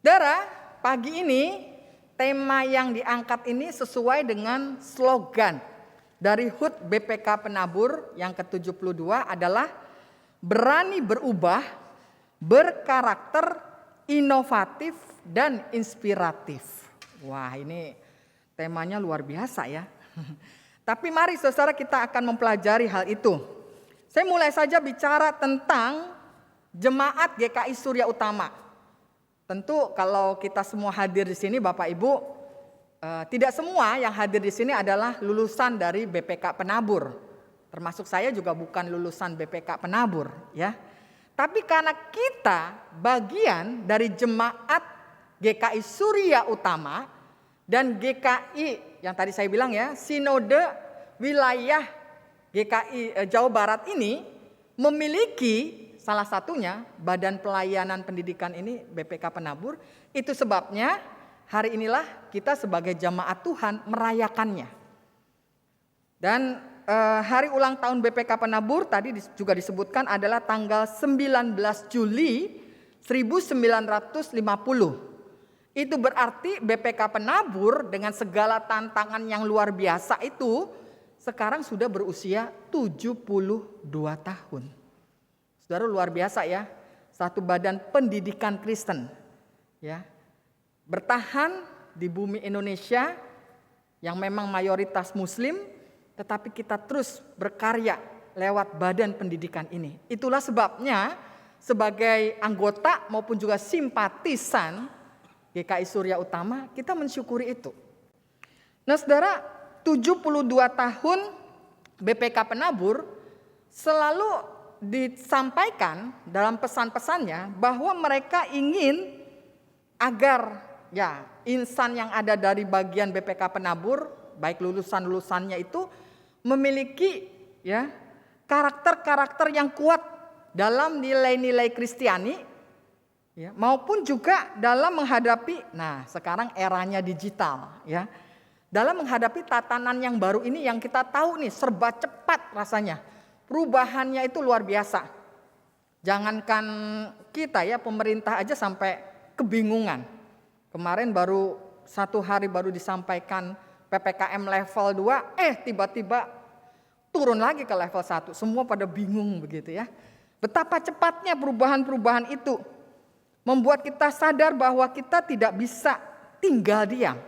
Saudara, pagi ini tema yang diangkat ini sesuai dengan slogan dari HUT BPK Penabur yang ke-72 adalah berani berubah, berkarakter, inovatif, dan inspiratif. Wah, ini temanya luar biasa ya. Tapi mari saudara kita akan mempelajari hal itu. Saya mulai saja bicara tentang jemaat GKI Surya Utama. Tentu kalau kita semua hadir di sini Bapak Ibu, tidak semua yang hadir di sini adalah lulusan dari BPK Penabur. Termasuk saya juga bukan lulusan BPK Penabur ya. Tapi karena kita bagian dari jemaat GKI Surya Utama dan GKI yang tadi saya bilang ya, Sinode Wilayah GKI Jawa Barat ini memiliki salah satunya Badan Pelayanan Pendidikan ini BPK Penabur. Itu sebabnya hari inilah kita sebagai jamaat Tuhan merayakannya. Dan hari ulang tahun BPK Penabur tadi juga disebutkan adalah tanggal 19 Juli 1950. Itu berarti BPK Penabur dengan segala tantangan yang luar biasa itu sekarang sudah berusia 72 tahun. Saudara, luar biasa ya, satu badan pendidikan Kristen ya, bertahan di bumi Indonesia yang memang mayoritas Muslim, tetapi kita terus berkarya lewat badan pendidikan ini. Itulah sebabnya sebagai anggota maupun juga simpatisan GKI Surya Utama kita mensyukuri itu. Nah saudara, 72 tahun BPK Penabur selalu disampaikan dalam pesan-pesannya bahwa mereka ingin agar ya insan yang ada dari bagian BPK Penabur, baik lulusan-lulusannya itu memiliki ya karakter-karakter yang kuat dalam nilai-nilai Kristiani ya, maupun juga dalam menghadapi sekarang eranya digital ya. Dalam menghadapi tatanan yang baru ini yang kita tahu nih serba cepat rasanya. Perubahannya itu luar biasa. Jangankan kita ya, pemerintah aja sampai kebingungan. Kemarin baru satu hari baru disampaikan PPKM level 2, tiba-tiba turun lagi ke level 1. Semua pada bingung begitu ya. Betapa cepatnya perubahan-perubahan itu membuat kita sadar bahwa kita tidak bisa tinggal diam.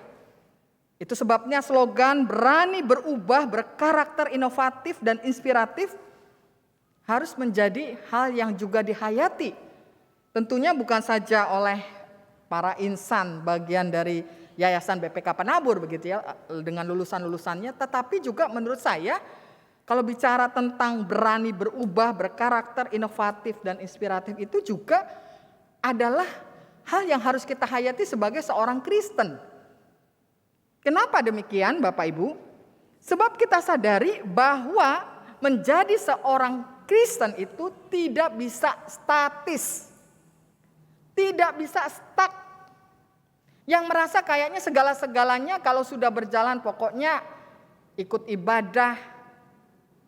Itu sebabnya slogan berani berubah, berkarakter inovatif dan inspiratif harus menjadi hal yang juga dihayati. Tentunya bukan saja oleh para insan bagian dari Yayasan BPK Penabur begitu ya, dengan lulusan-lulusannya, tetapi juga menurut saya kalau bicara tentang berani berubah, berkarakter inovatif dan inspiratif itu juga adalah hal yang harus kita hayati sebagai seorang Kristen. Kenapa demikian Bapak Ibu? Sebab kita sadari bahwa menjadi seorang Kristen itu tidak bisa statis. Tidak bisa stuck. Yang merasa kayaknya segala-segalanya kalau sudah berjalan pokoknya ikut ibadah,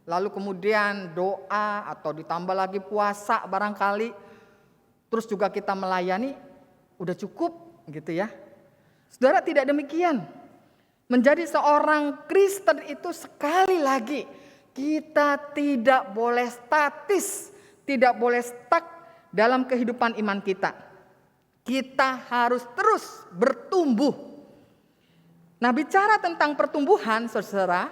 lalu kemudian doa atau ditambah lagi puasa barangkali, terus juga kita melayani, udah cukup gitu ya. Saudara, tidak demikian. Menjadi seorang Kristen itu sekali lagi kita tidak boleh statis, tidak boleh stuck dalam kehidupan iman kita. Kita harus terus bertumbuh. Nah, bicara tentang pertumbuhan, saudara,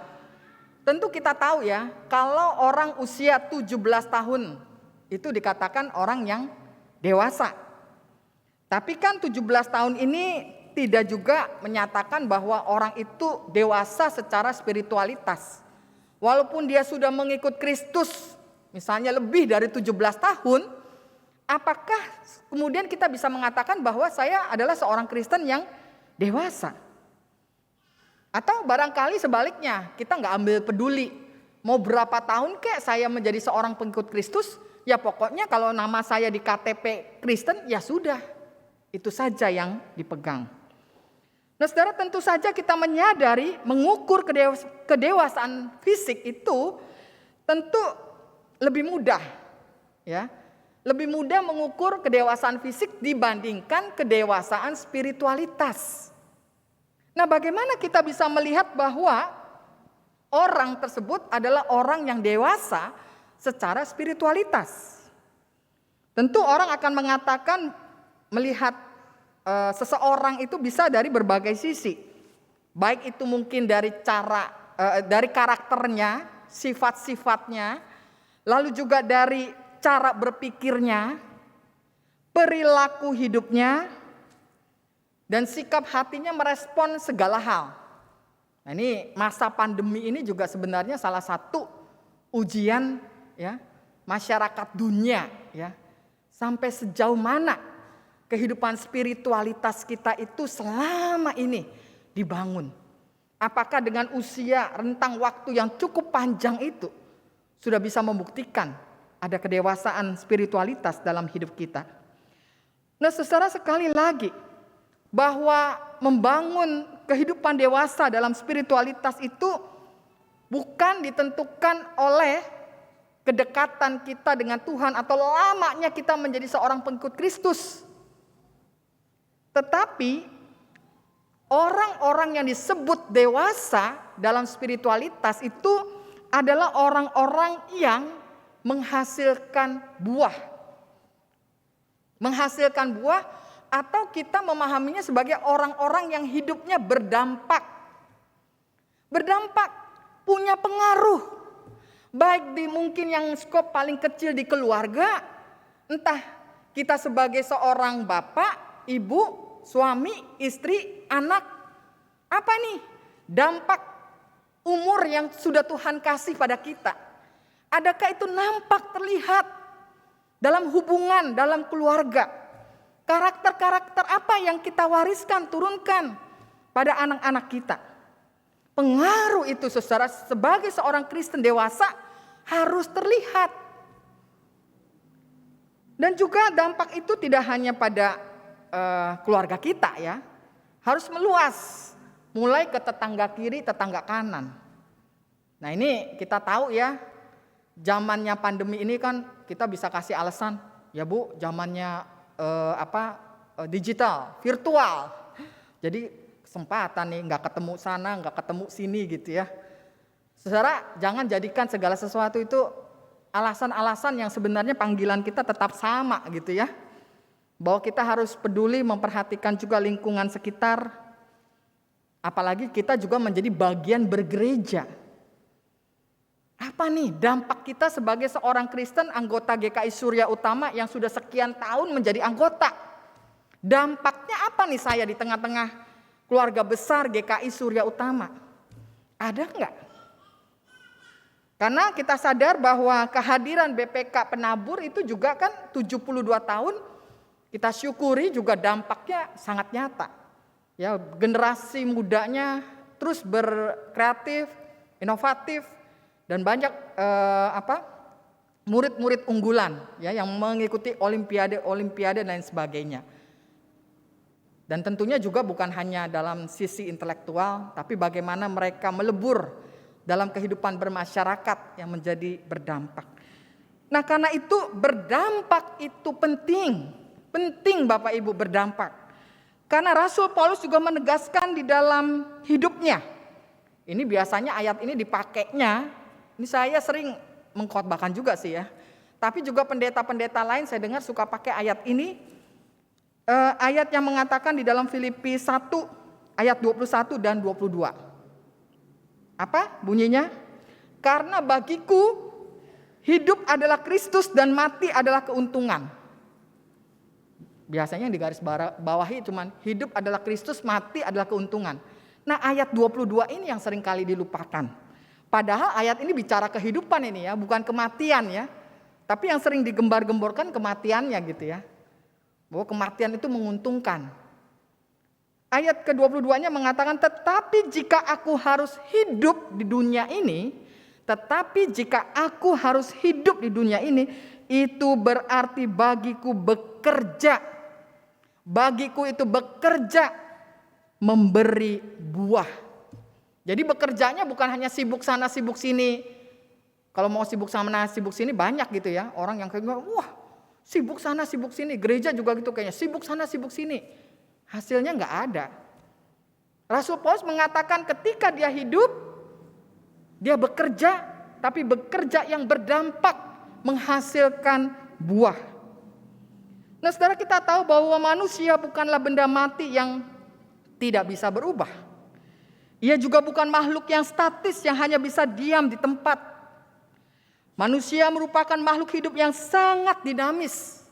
tentu kita tahu ya, kalau orang usia 17 tahun itu dikatakan orang yang dewasa. Tapi kan 17 tahun ini tidak juga menyatakan bahwa orang itu dewasa secara spiritualitas. Walaupun dia sudah mengikut Kristus, misalnya lebih dari 17 tahun, apakah kemudian kita bisa mengatakan bahwa saya adalah seorang Kristen yang dewasa? Atau barangkali sebaliknya, kita nggak ambil peduli. Mau berapa tahun kek saya menjadi seorang pengikut Kristus, ya pokoknya kalau nama saya di KTP Kristen, ya sudah. Itu saja yang dipegang. Nah saudara, tentu saja kita menyadari mengukur kedewasaan fisik itu tentu lebih mudah ya. lebih mudah mengukur kedewasaan fisik dibandingkan kedewasaan spiritualitas. Nah, bagaimana kita bisa melihat bahwa orang tersebut adalah orang yang dewasa secara spiritualitas? Tentu orang akan mengatakan melihat seseorang itu bisa dari berbagai sisi. Baik itu mungkin dari dari karakternya, sifat-sifatnya, lalu juga dari cara berpikirnya, perilaku hidupnya, dan sikap hatinya merespon segala hal. Nah, ini masa pandemi ini juga sebenarnya salah satu ujian ya masyarakat dunia ya. Sampai sejauh mana kehidupan spiritualitas kita itu selama ini dibangun. Apakah dengan usia rentang waktu yang cukup panjang itu sudah bisa membuktikan ada kedewasaan spiritualitas dalam hidup kita. Nah, saudara, sekali lagi bahwa membangun kehidupan dewasa dalam spiritualitas itu bukan ditentukan oleh kedekatan kita dengan Tuhan atau lamanya kita menjadi seorang pengikut Kristus. Tetapi orang-orang yang disebut dewasa dalam spiritualitas itu adalah orang-orang yang menghasilkan buah. Menghasilkan buah atau kita memahaminya sebagai orang-orang yang hidupnya berdampak. Berdampak, punya pengaruh. Baik di mungkin yang skop paling kecil di keluarga, entah kita sebagai seorang bapak, ibu, suami, istri, anak. Apa nih? Dampak umur yang sudah Tuhan kasih pada kita. Adakah itu nampak terlihat dalam hubungan, dalam keluarga? Karakter-karakter apa yang kita wariskan, turunkan pada anak-anak kita? Pengaruh itu, saudara, sebagai seorang Kristen dewasa harus terlihat. Dan juga dampak itu tidak hanya pada keluarga kita ya, harus meluas, mulai ke tetangga kiri, tetangga kanan. Nah, ini kita tahu ya, zamannya pandemi ini kan kita bisa kasih alasan, ya Bu, zamannya digital, virtual. Jadi kesempatan nih, nggak ketemu sana, nggak ketemu sini gitu ya. Saudara, jangan jadikan segala sesuatu itu alasan-alasan yang sebenarnya panggilan kita tetap sama gitu ya. Bahwa kita harus peduli memperhatikan juga lingkungan sekitar. Apalagi kita juga menjadi bagian bergereja. Apa nih dampak kita sebagai seorang Kristen anggota GKI Surya Utama yang sudah sekian tahun menjadi anggota? Dampaknya apa nih saya di tengah-tengah keluarga besar GKI Surya Utama? Ada enggak? Karena kita sadar bahwa kehadiran BPK Penabur itu juga kan 72 tahun, kita syukuri juga dampaknya sangat nyata. Ya, generasi mudanya terus berkreatif, inovatif, dan banyak murid-murid unggulan ya yang mengikuti olimpiade dan lain sebagainya. Dan tentunya juga bukan hanya dalam sisi intelektual, tapi bagaimana mereka melebur dalam kehidupan bermasyarakat yang menjadi berdampak. Nah, karena itu berdampak itu penting. Penting Bapak Ibu berdampak. Karena Rasul Paulus juga menegaskan di dalam hidupnya. Ini biasanya ayat ini dipakainya, ini saya sering mengkhotbahkan juga sih ya. Tapi juga pendeta-pendeta lain saya dengar suka pakai ayat ini. Ayat yang mengatakan di dalam Filipi 1 ayat 21 dan 22. Apa bunyinya? Karena bagiku hidup adalah Kristus dan mati adalah keuntungan. Biasanya yang di garis bawahi cuman hidup adalah Kristus, mati adalah keuntungan. Nah, ayat 22 ini yang sering kali dilupakan. Padahal ayat ini bicara kehidupan ini ya, bukan kematian ya. Tapi yang sering digembar-gemborkan kematiannya gitu ya. Bahwa kematian itu menguntungkan. Ayat ke-22-nya mengatakan, tetapi jika aku harus hidup di dunia ini, itu berarti bagiku bekerja. Bagiku itu bekerja memberi buah. Jadi bekerjanya bukan hanya sibuk sana sibuk sini. Kalau mau sibuk sana sibuk sini banyak gitu ya. Orang yang kayak wah Sibuk sana, sibuk sini. Gereja juga gitu kayaknya, sibuk sana, sibuk sini. Hasilnya nggak ada. Rasul Paulus mengatakan ketika dia hidup, dia bekerja, tapi bekerja yang berdampak, menghasilkan buah. Nah, saudara, kita tahu bahwa manusia bukanlah benda mati yang tidak bisa berubah. Ia juga bukan makhluk yang statis yang hanya bisa diam di tempat. Manusia merupakan makhluk hidup yang sangat dinamis,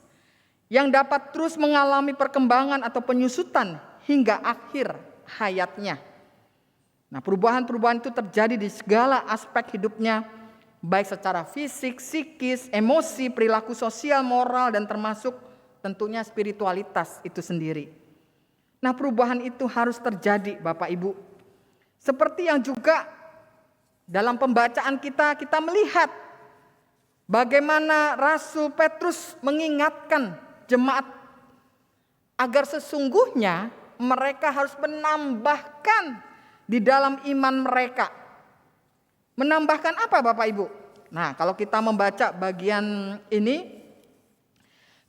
yang dapat terus mengalami perkembangan atau penyusutan hingga akhir hayatnya. Nah, perubahan-perubahan itu terjadi di segala aspek hidupnya, baik secara fisik, psikis, emosi, perilaku sosial, moral, dan termasuk tentunya spiritualitas itu sendiri. Nah, perubahan itu harus terjadi, Bapak Ibu. Seperti yang juga dalam pembacaan kita melihat bagaimana Rasul Petrus mengingatkan jemaat agar sesungguhnya mereka harus menambahkan di dalam iman mereka. Menambahkan apa, Bapak Ibu? Nah, kalau kita membaca bagian ini,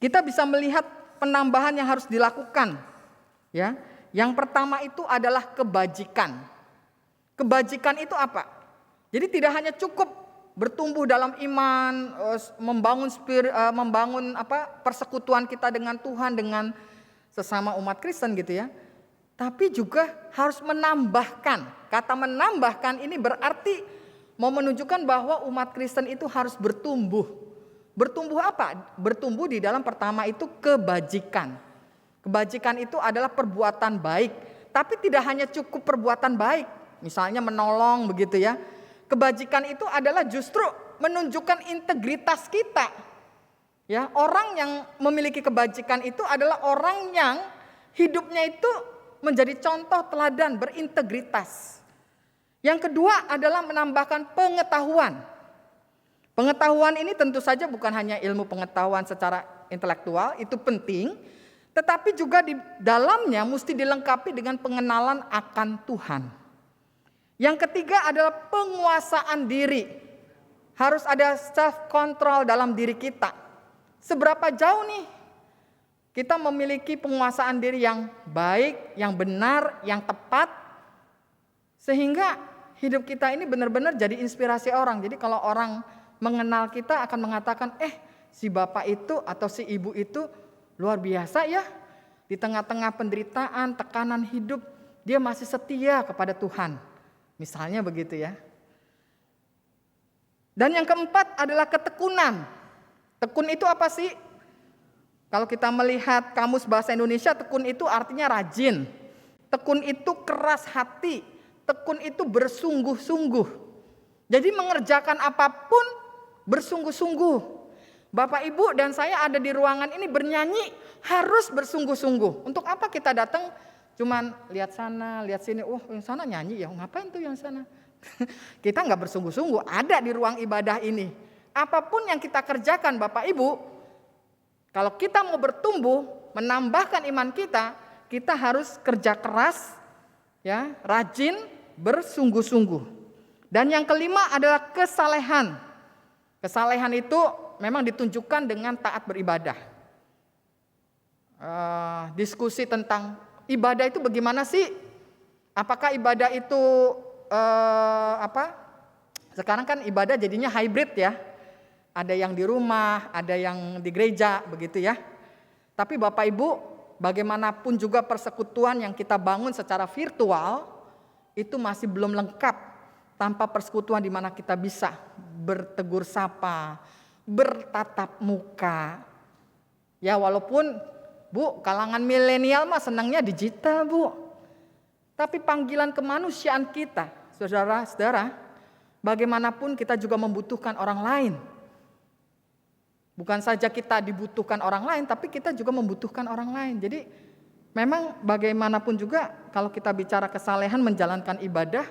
kita bisa melihat penambahan yang harus dilakukan. Ya, yang pertama itu adalah kebajikan. Kebajikan itu apa? Jadi tidak hanya cukup bertumbuh dalam iman, membangun persekutuan kita dengan Tuhan, dengan sesama umat Kristen gitu ya. Tapi juga harus menambahkan. Kata menambahkan ini berarti mau menunjukkan bahwa umat Kristen itu harus bertumbuh. Bertumbuh apa? Bertumbuh di dalam pertama itu kebajikan. Kebajikan itu adalah perbuatan baik. Tapi tidak hanya cukup perbuatan baik. Misalnya menolong begitu ya. Kebajikan itu adalah justru menunjukkan integritas kita. Ya, orang yang memiliki kebajikan itu adalah orang yang hidupnya itu menjadi contoh teladan, berintegritas. Yang kedua adalah menambahkan pengetahuan. Pengetahuan ini tentu saja bukan hanya ilmu pengetahuan secara intelektual, itu penting, tetapi juga di dalamnya mesti dilengkapi dengan pengenalan akan Tuhan. Yang ketiga adalah penguasaan diri. Harus ada self control dalam diri kita. Seberapa jauh nih kita memiliki penguasaan diri yang baik, yang benar, yang tepat, sehingga hidup kita ini benar-benar jadi inspirasi orang. Jadi kalau orang mengenal kita akan mengatakan, si bapak itu atau si ibu itu luar biasa ya. Di tengah-tengah penderitaan, tekanan hidup, dia masih setia kepada Tuhan. Misalnya begitu ya. Dan yang keempat adalah ketekunan. Tekun itu apa sih? Kalau kita melihat kamus bahasa Indonesia, tekun itu artinya rajin. Tekun itu keras hati. Tekun itu bersungguh-sungguh. Jadi mengerjakan apapun bersungguh-sungguh. Bapak Ibu dan saya ada di ruangan ini bernyanyi harus bersungguh-sungguh. Untuk apa kita datang? Cuman lihat sana, lihat sini, yang sana nyanyi ya, ngapain tuh yang sana? Kita nggak bersungguh-sungguh, ada di ruang ibadah ini. Apapun yang kita kerjakan Bapak Ibu, kalau kita mau bertumbuh, menambahkan iman kita, kita harus kerja keras, ya, rajin, bersungguh-sungguh. Dan yang kelima adalah kesalehan. Kesalehan itu memang ditunjukkan dengan taat beribadah. Diskusi tentang ibadah itu bagaimana sih? Apakah ibadah itu Sekarang kan ibadah jadinya hybrid ya. Ada yang di rumah, ada yang di gereja begitu ya. Tapi Bapak Ibu, bagaimanapun juga persekutuan yang kita bangun secara virtual itu masih belum lengkap tanpa persekutuan di mana kita bisa bertegur sapa, bertatap muka. Ya walaupun Bu, kalangan milenial mah senangnya digital Bu. Tapi panggilan kemanusiaan kita, saudara-saudara, bagaimanapun kita juga membutuhkan orang lain. Bukan saja kita dibutuhkan orang lain, tapi kita juga membutuhkan orang lain. Jadi memang bagaimanapun juga kalau kita bicara kesalehan menjalankan ibadah,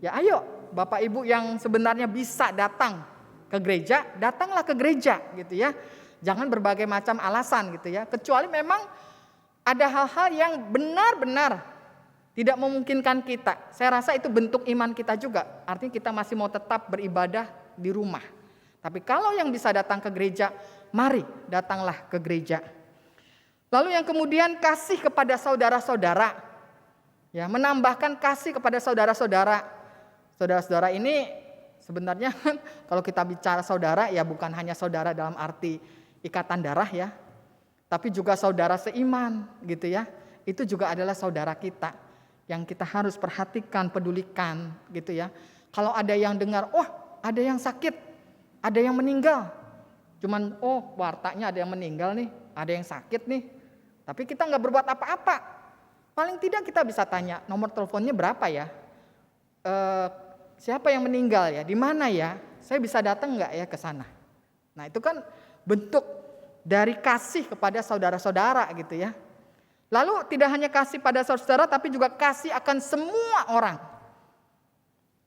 ya ayo Bapak Ibu yang sebenarnya bisa datang ke gereja, datanglah ke gereja gitu ya. Jangan berbagai macam alasan gitu ya. Kecuali memang ada hal-hal yang benar-benar tidak memungkinkan kita. Saya rasa itu bentuk iman kita juga. Artinya kita masih mau tetap beribadah di rumah. Tapi kalau yang bisa datang ke gereja, mari datanglah ke gereja. Lalu yang kemudian kasih kepada saudara-saudara. Ya, menambahkan kasih kepada saudara-saudara. Saudara-saudara ini sebenarnya kalau kita bicara saudara ya bukan hanya saudara dalam arti ikatan darah ya. Tapi juga saudara seiman gitu ya. Itu juga adalah saudara kita yang kita harus perhatikan, pedulikan gitu ya. Kalau ada yang dengar, oh ada yang sakit, ada yang meninggal. Cuman wartanya ada yang meninggal nih, ada yang sakit nih. Tapi kita nggak berbuat apa-apa. Paling tidak kita bisa tanya, nomor teleponnya berapa ya? Siapa yang meninggal ya? Di mana ya? Saya bisa datang nggak ya ke sana? Nah itu kan bentuk dari kasih kepada saudara-saudara gitu ya. Lalu tidak hanya kasih pada saudara, tapi juga kasih akan semua orang.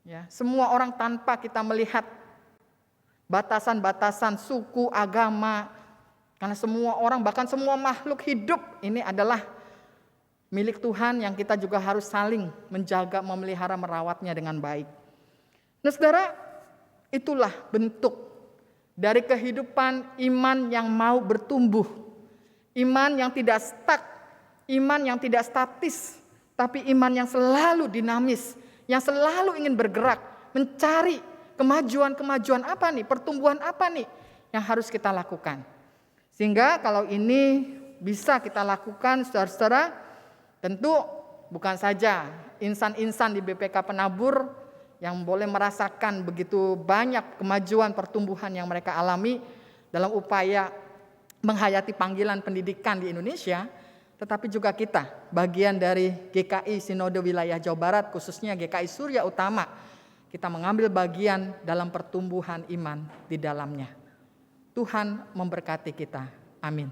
Ya, semua orang tanpa kita melihat batasan-batasan suku, agama. Karena semua orang, bahkan semua makhluk hidup ini adalah milik Tuhan yang kita juga harus saling menjaga, memelihara, merawatnya dengan baik. Nah saudara, itulah bentuk dari kehidupan iman yang mau bertumbuh. Iman yang tidak stuck, iman yang tidak statis, tapi iman yang selalu dinamis, yang selalu ingin bergerak, mencari kemajuan-kemajuan apa nih, pertumbuhan apa nih yang harus kita lakukan. Sehingga kalau ini bisa kita lakukan saudara-saudara, tentu bukan saja insan-insan di BPK Penabur yang boleh merasakan begitu banyak kemajuan pertumbuhan yang mereka alami dalam upaya menghayati panggilan pendidikan di Indonesia, tetapi juga kita, bagian dari GKI Sinode Wilayah Jawa Barat, khususnya GKI Surya Utama, kita mengambil bagian dalam pertumbuhan iman di dalamnya. Tuhan memberkati kita. Amin.